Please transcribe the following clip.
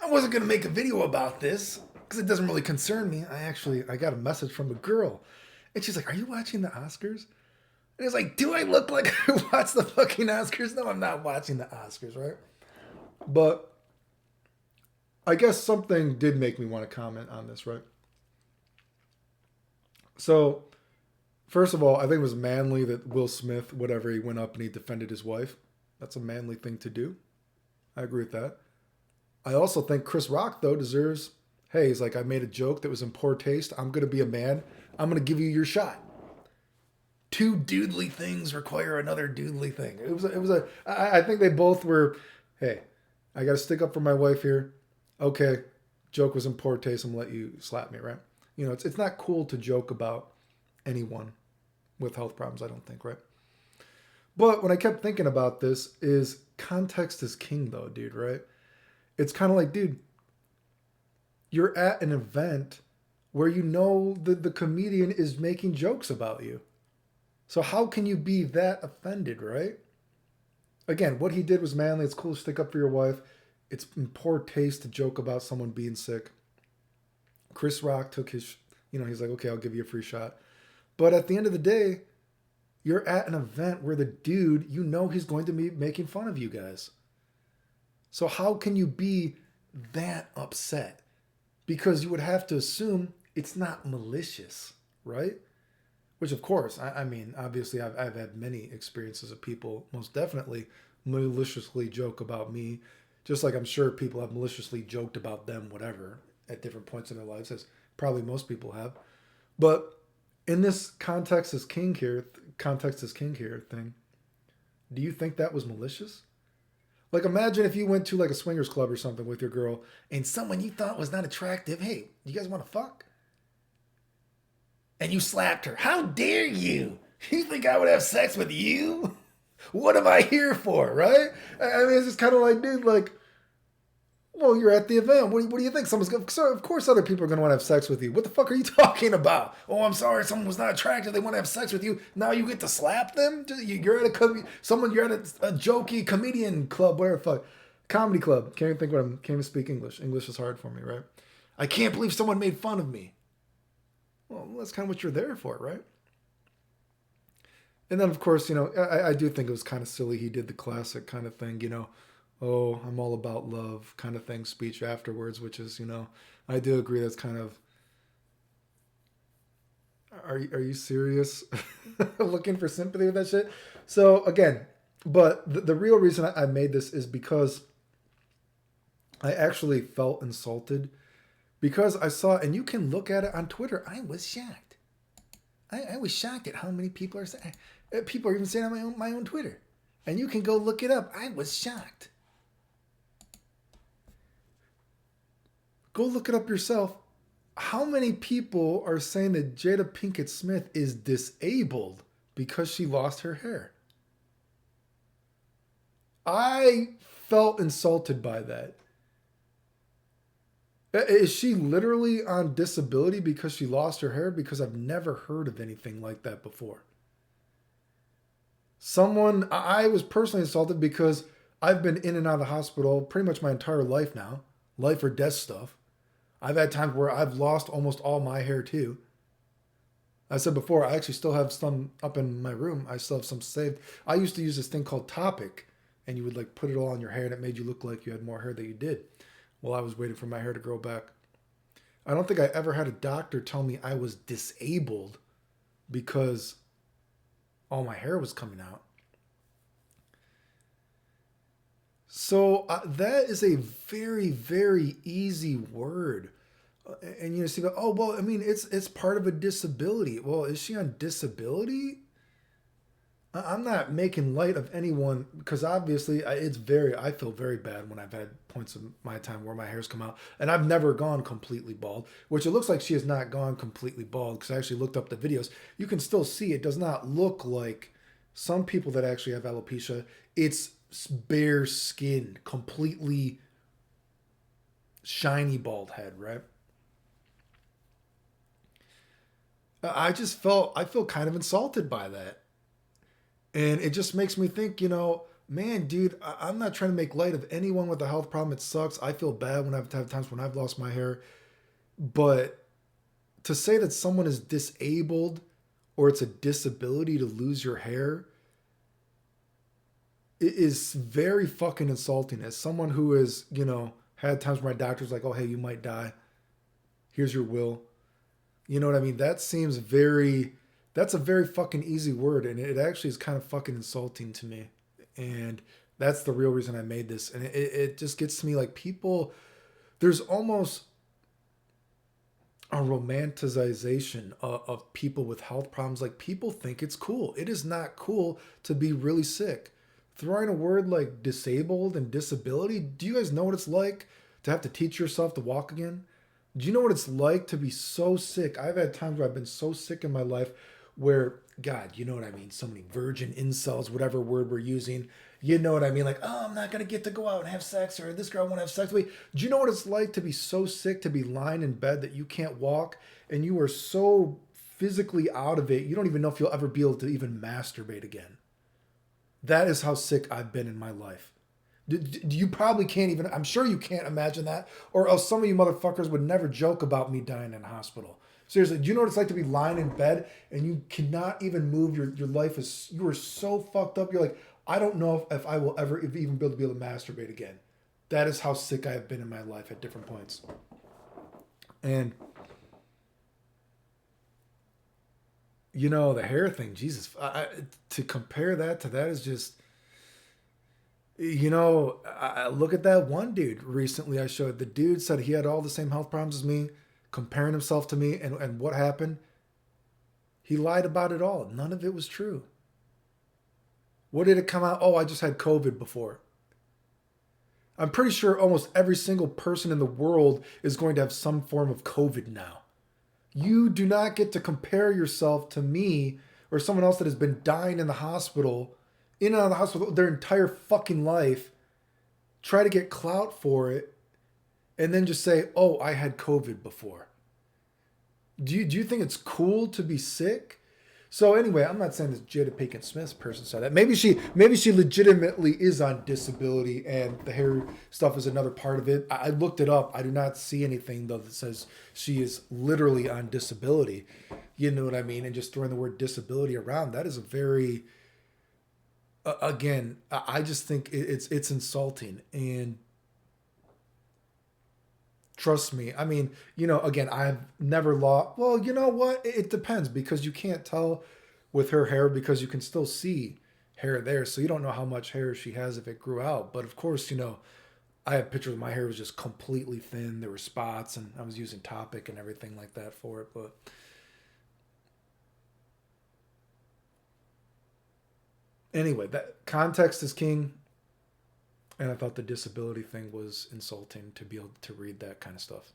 I wasn't going to make a video about this because it doesn't really concern me. I got a message from a girl and she's like, "Are you watching the Oscars?" And it's like, do I look like I watch the fucking Oscars? No, I'm not watching the Oscars, right? But I guess something did make me want to comment on this, right? So, first of all, I think it was manly that Will Smith, whatever, he went up and he defended his wife. That's a manly thing to do. I agree with that. I also think Chris Rock, though, deserves, hey, he's like, I made a joke that was in poor taste. I'm going to be a man. I'm going to give you your shot. Two doodly things require another doodly thing. I think they both were, hey, I got to stick up for my wife here. Okay, joke was in poor taste. I'm going to let you slap me, right? You know, it's not cool to joke about anyone with health problems, I don't think, right? But when I kept thinking about this, is context is king, though, dude, right? It's kind of like, dude, you're at an event where you know the comedian is making jokes about you. So how can you be that offended, right? Again, what he did was manly. It's cool to stick up for your wife. It's in poor taste to joke about someone being sick. Chris Rock took his, he's like, okay, I'll give you a free shot. But at the end of the day, you're at an event where the dude, you know he's going to be making fun of you guys. So how can you be that upset? Because you would have to assume it's not malicious, right? Which, of course, I mean, obviously, I've had many experiences of people most definitely maliciously joke about me, just like I'm sure people have maliciously joked about them, whatever, at different points in their lives, as probably most people have. But in this context is king here thing, do you think that was malicious? Like, imagine if you went to like a swingers club or something with your girl and someone you thought was not attractive, hey, you guys want to fuck? And you slapped her. How dare you? You think I would have sex with you? What am I here for, right? I mean, it's just kind of like, dude, like, well, you're at the event. What do you think? Someone's going to, so of course, other people are going to want to have sex with you. What the fuck are you talking about? Oh, I'm sorry. Someone was not attractive. They want to have sex with you. Now you get to slap them? You're at you're at a jokey comedian club, whatever the fuck. Comedy club. Can't even think what can't even speak English. English is hard for me, right? I can't believe someone made fun of me. Well, that's kind of what you're there for, right? And then, of course, I do think it was kind of silly. He did the classic kind of thing, oh, I'm all about love kind of thing speech afterwards, which is, I do agree that's kind of, are you serious? Looking for sympathy with that shit? So, again, but the real reason I made this is because I actually felt insulted because I saw, and you can look at it on Twitter, I was shocked. I was shocked at how many people are saying. People are even saying on my own Twitter, and you can go look it up. I was shocked. Go look it up yourself. How many people are saying that Jada Pinkett Smith is disabled because she lost her hair? I felt insulted by that. Is she literally on disability because she lost her hair? Because I've never heard of anything like that before. I was personally insulted because I've been in and out of the hospital pretty much my entire life now, life or death stuff. I've had times where I've lost almost all my hair too. I said before, I actually still have some up in my room. I still have some saved. I used to use this thing called Topic, and you would like put it all on your hair, and it made you look like you had more hair than you did. While I was waiting for my hair to grow back. I don't think I ever had a doctor tell me I was disabled because all my hair was coming out. So that is a very, very easy word. And you see, oh well, I mean, it's part of a disability. Well, is she on disability? I'm not making light of anyone because obviously I feel very bad when I've had points of my time where my hair's come out and I've never gone completely bald, which it looks like she has not gone completely bald because I actually looked up the videos. You can still see it does not look like some people that actually have alopecia. It's bare skin, completely shiny bald head, right? I feel kind of insulted by that. And it just makes me think, man, dude, I'm not trying to make light of anyone with a health problem. It sucks. I feel bad when I've had times when I've lost my hair. But to say that someone is disabled or it's a disability to lose your hair, it is very fucking insulting. As someone who has, had times where my doctor's like, oh, hey, you might die. Here's your will. You know what I mean? That's a very fucking easy word. And it actually is kind of fucking insulting to me. And that's the real reason I made this. And it just gets to me like people, there's almost a romanticization of people with health problems. Like people think it's cool. It is not cool to be really sick. Throwing a word like disabled and disability, do you guys know what it's like to have to teach yourself to walk again? Do you know what it's like to be so sick? I've had times where I've been so sick in my life where, God, you know what I mean? So many virgin incels, whatever word we're using. You know what I mean? Like, oh, I'm not going to get to go out and have sex, or this girl won't have sex with me. Do you know what it's like to be so sick, to be lying in bed that you can't walk and you are so physically out of it, you don't even know if you'll ever be able to even masturbate again? That is how sick I've been in my life. You probably can't even, I'm sure you can't imagine that, or else some of you motherfuckers would never joke about me dying in a hospital. Seriously, do you know what it's like to be lying in bed and you cannot even move? Your life is, you are so fucked up. You're like, I don't know if I will ever even be able to masturbate again. That is how sick I have been in my life at different points. And, the hair thing, Jesus, to compare that to that is just, I look at that one dude recently I showed. The dude said he had all the same health problems as me, comparing himself to me. And what happened? He lied about it all. None of it was true. What did it come out? Oh, I just had COVID before. I'm pretty sure almost every single person in the world is going to have some form of COVID now. You do not get to compare yourself to me or someone else that has been dying in the hospital, in and out of the hospital their entire fucking life, try to get clout for it, and then just say, oh, I had COVID before. Do you think it's cool to be sick? So anyway, I'm not saying this Jada Pinkett Smith person said that. Maybe she legitimately is on disability, and the hair stuff is another part of it. I looked it up. I do not see anything though that says she is literally on disability. You know what I mean? And just throwing the word disability around, that is a very, again, I just think it's insulting. And trust me, I mean, again, I've never lost. Well, you know what? It depends, because you can't tell with her hair because you can still see hair there. So you don't know how much hair she has if it grew out. But of course, I have pictures of my hair was just completely thin. There were spots, and I was using Topic and everything like that for it. But anyway, that context is king. And I thought the disability thing was insulting to be able to read that kind of stuff.